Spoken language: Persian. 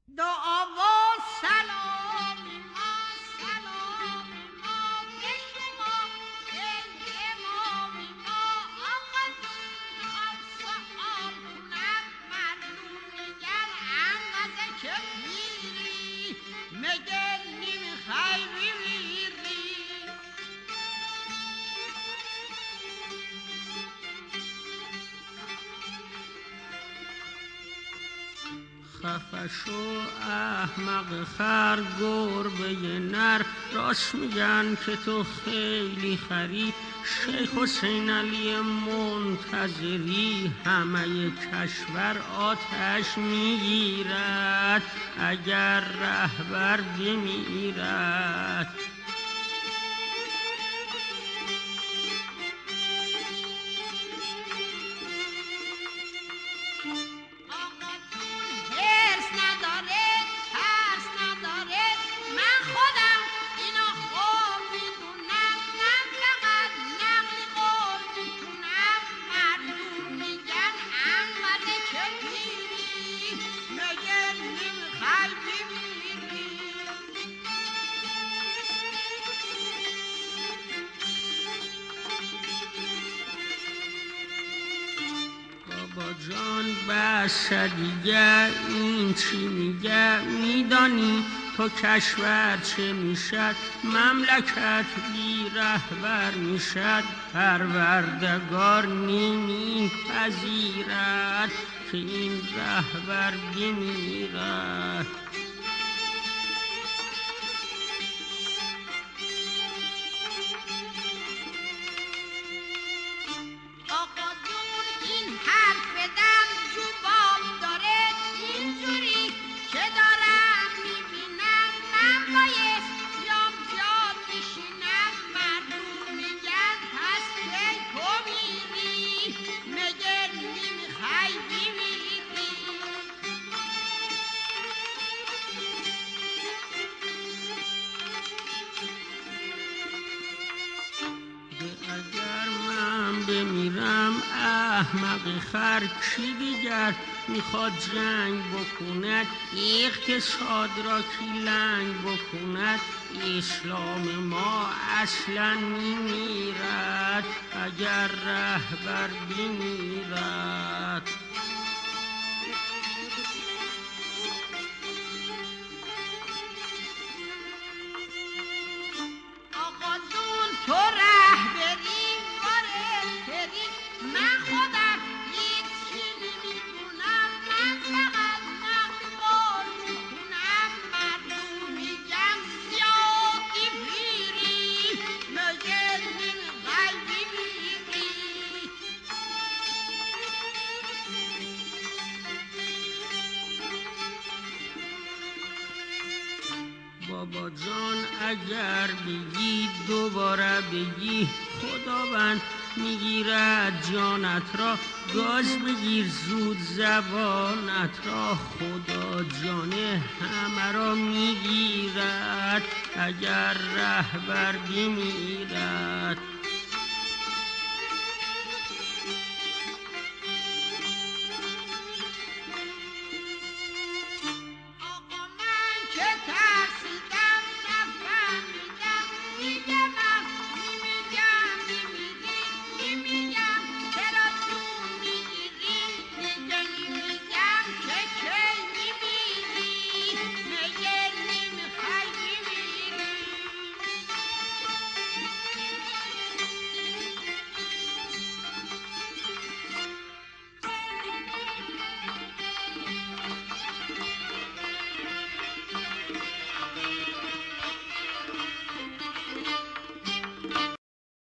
دعا و سلام ما سلام ما به شما ای امام ما آقا میخوام سوال کنم مردم میگن اندازه که میری مگه نمیخوای بمیری خفه شو احمق خر گربه نر راست میگن که تو خیلی خری شیخ حسین علی منتظری همه کشور آتش میگیرد اگر رهبر بمیرد بابا جان بس دیگه این چی میگه میدانی تو کشور چه میشد مملکت بی رهبر میشد پروردگار نمی پذیرد که این رهبر بمیرد اگر من بمیرم احمق خر کی دیگر میخواد جنگ بکند اقتصاد را کی لنگ بکند اسلام ما اصلا میمیرد اگر رهبر بمیرد آقا جون تو رهبری باری من خودم هیچی نمیدونم من فقط نقل قول میکنم مردم میگن زیادی پیری مگه نمیخوای بمیری بابا جان اگر بگی دوباره بگی خداوند میگیرد جانت را گاز بگیر زود زبانت را خدا جان همه را میگیرد اگر رهبر بمیرد